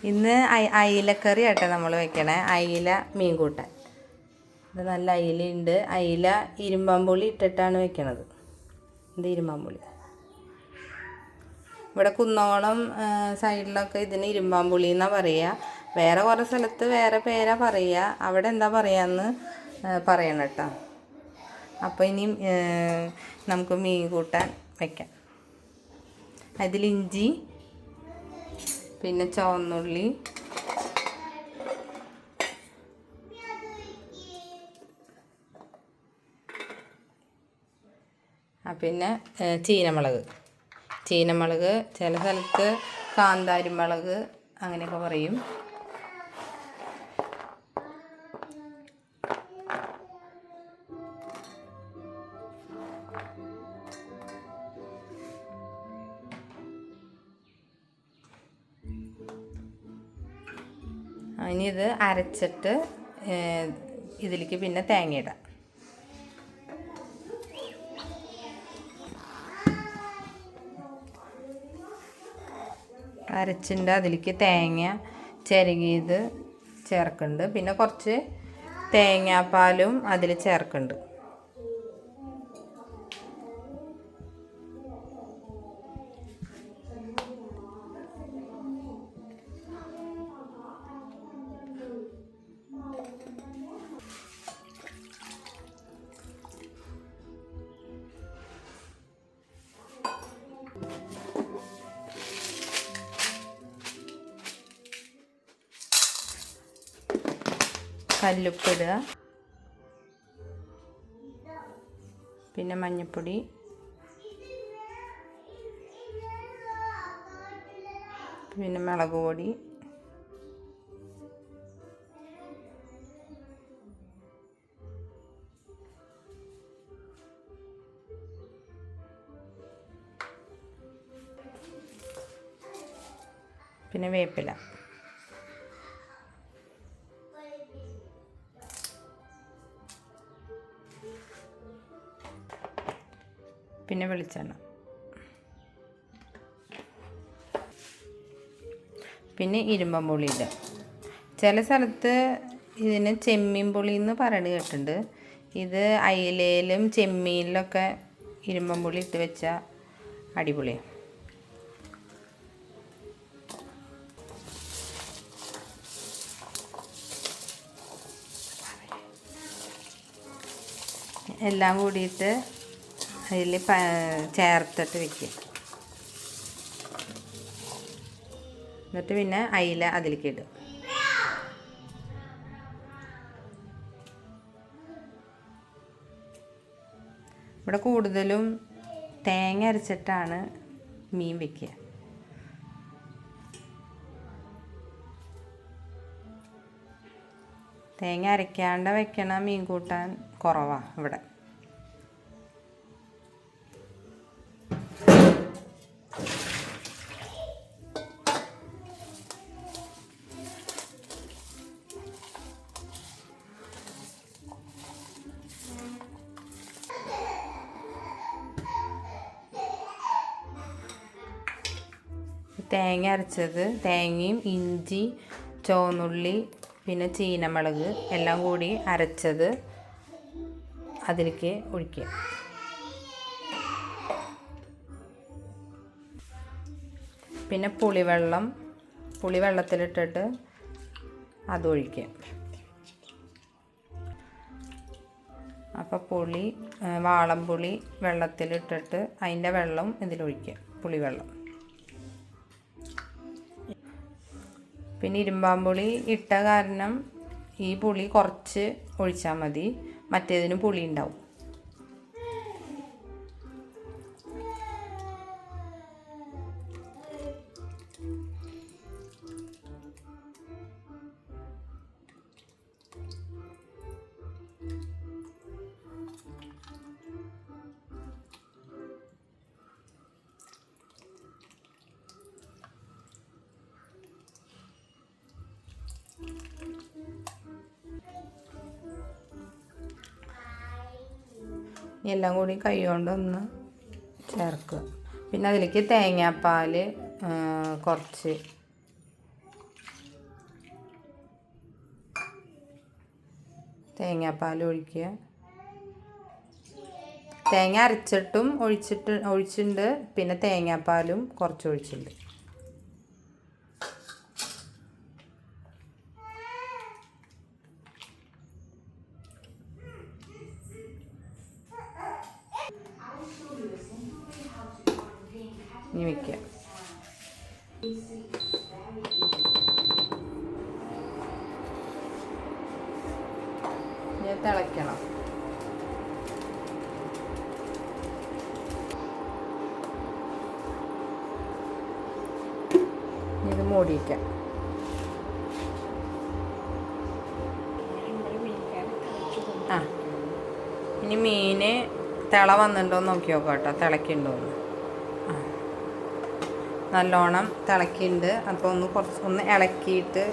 ഇന്ന് അയിലക്കറി ആട്ടെ നമ്മൾ വെക്കണേ. അയില മീൻ കൂട്ടാൻ. ഇത് നല്ല അയിലുണ്ട്. അയില ഇരുമ്പാമ്പുളി ഇട്ടിട്ടാണ് വെക്കണത്. ഇത് ഇരുമ്പാമ്പുളി. ഇവിടെ കുന്നോളം സൈഡിലൊക്കെ ഇതിന് ഇരുമ്പാമ്പുളി എന്നാണ് പറയുക. വേറെ കുറേ സ്ഥലത്ത് വേറെ പേരാ പറയുക. അവിടെ എന്താ പറയുകയെന്ന് പറയണം കേട്ടോ. അപ്പോൾ ഇനി നമുക്ക് മീൻ കൂട്ടാൻ വയ്ക്കാം. അതിൽ ഇഞ്ചി, പിന്നെ ചുവന്നുള്ളി, പിന്നെ ചീനമുളക് ചില സ്ഥലത്ത് കാന്താരിമുളക് അങ്ങനെയൊക്കെ പറയും. ഇനി ഇത് അരച്ചിട്ട് ഇതിലേക്ക് പിന്നെ തേങ്ങ ഇടാം. അരച്ചിട്ട് അതിലേക്ക് തേങ്ങ ചിരകിയത് ചേർക്കുന്നുണ്ട്. പിന്നെ കുറച്ച് തേങ്ങാപ്പാലും അതിൽ ചേർക്കുന്നുണ്ട്. കല്ലുപ്പിടുക, പിന്നെ മഞ്ഞൾപ്പൊടി, പിന്നെ മുളക് പൊടി, പിന്നെ വേപ്പില, പിന്നെ വെളിച്ചെണ്ണ, പിന്നെ ഇരുമ്പമ്പുളി ഇടുക. ചില സ്ഥലത്ത് ഇതിന് ചെമ്മീൻ പുളി എന്ന് പറയുന്നത് കേട്ടിട്ടുണ്ട്. ഇത് അയിലയിലും ചെമ്മീനിലൊക്കെ ഇരുമ്പമ്പുളി ഇട്ട് വെച്ചാൽ അടിപൊളിയാണ്. എല്ലാം കൂടിയിട്ട് അതിൽ ചേർത്തിട്ട് വയ്ക്കുക. എന്നിട്ട് പിന്നെ അയില അതിലേക്ക് ഇടുക. ഇവിടെ കൂടുതലും തേങ്ങ അരച്ചിട്ടാണ് മീൻ വയ്ക്കുക. തേങ്ങ അരയ്ക്കാണ്ട് വെക്കണ മീൻ കൂട്ടാൻ കുറവാണ് ഇവിടെ. തേങ്ങ അരച്ചത്, തേങ്ങയും ഇഞ്ചി, ചുവന്നുള്ളി, പിന്നെ ചീനമുളക് എല്ലാം കൂടി അരച്ചത് അതിലേക്ക് ഒഴിക്കുക. പിന്നെ പുളിവെള്ളത്തിലിട്ടിട്ട് അതൊഴിക്കുക. അപ്പോൾ വാളംപുളി വെള്ളത്തിലിട്ടിട്ട് അതിൻ്റെ വെള്ളം ഇതിലൊഴിക്കുക, പുളിവെള്ളം. പിന്നെ ഇരുമ്പാമ്പുളി ഇട്ട കാരണം ഈ പുളി കുറച്ച് ഒഴിച്ചാൽ മതി, മറ്റേതിന് പുളി ഉണ്ടാവും. എല്ലാം കൂടി കൈ കൊണ്ടൊന്ന് ചേർക്കുക. പിന്നെ അതിലേക്ക് തേങ്ങാപ്പാൽ കുറച്ച് തേങ്ങാപ്പാൽ ഒഴിക്കുക. തേങ്ങ അരച്ചിട്ടും ഒഴിച്ചിട്ടുണ്ട്, പിന്നെ തേങ്ങാപ്പാലും കുറച്ച് ഒഴിച്ചിട്ടുണ്ട്. ഇനി വയ്ക്കുക. തിളയ്ക്കണം. ഇത് മൂടിയിരിക്കാം. ഇനി മീൻ തിള വന്നിട്ടുണ്ടോ എന്ന് നോക്കി നോക്കാം കേട്ടോ, തിളയ്ക്കുന്നുണ്ടോന്ന്. നല്ലോണം തിളയ്ക്കുന്നുണ്ട്. അപ്പോൾ ഒന്ന് ഇളക്കിയിട്ട്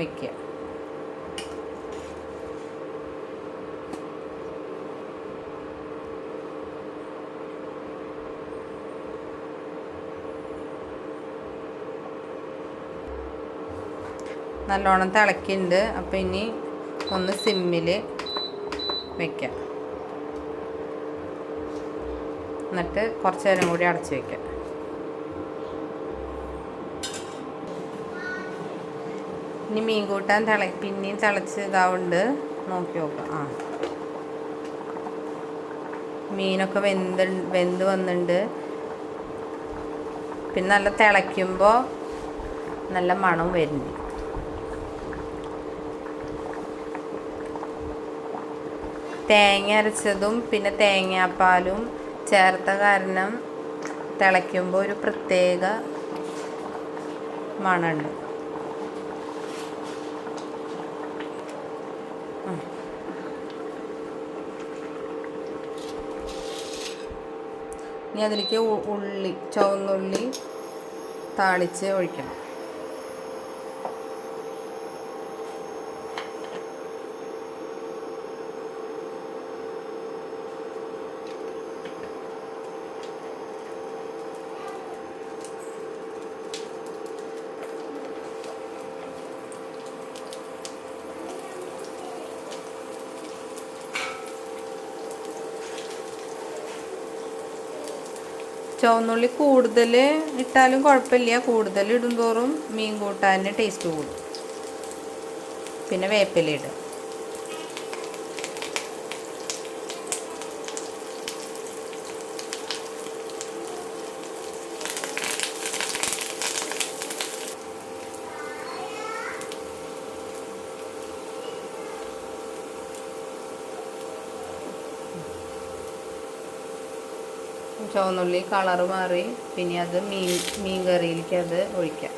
വയ്ക്കുക. നല്ലോണം തിളയ്ക്കുന്നുണ്ട്. അപ്പോൾ ഇനി ഒന്ന് സിമ്മിൽ വയ്ക്കാം. എന്നിട്ട് കുറച്ച് നേരം കൂടി അടച്ച് വയ്ക്കാം. ഇനി മീൻ കൂട്ടാൻ പിന്നെയും തിളച്ച് ഇതാവുണ്ട്, നോക്കി നോക്കാം. മീനൊക്കെ വെന്ത് വന്നിട്ടുണ്ട്. പിന്നെ നല്ല തിളയ്ക്കുമ്പോൾ നല്ല മണം വരുന്നുണ്ട്. തേങ്ങ അരച്ചതും പിന്നെ തേങ്ങാപ്പാലും ചേർത്ത കാരണം തിളയ്ക്കുമ്പോൾ ഒരു പ്രത്യേക മണമുണ്ട്. ഇനി അതിലേക്ക് ചുവന്നുള്ളി താളിച്ച് ഒഴിക്കണം. ചുവന്നുള്ളി കൂടുതൽ ഇട്ടാലും കുഴപ്പമില്ല, കൂടുതൽ ഇടുന്തോറും മീൻ കൂട്ടാൻ ടേസ്റ്റ് കൂടും. പിന്നെ വേപ്പില ഇടും. ചുവന്നുള്ളി കളറ് മാറി പിന്നെ അത് മീൻ കറിയിലേക്ക് അത് ഒഴിക്കാം.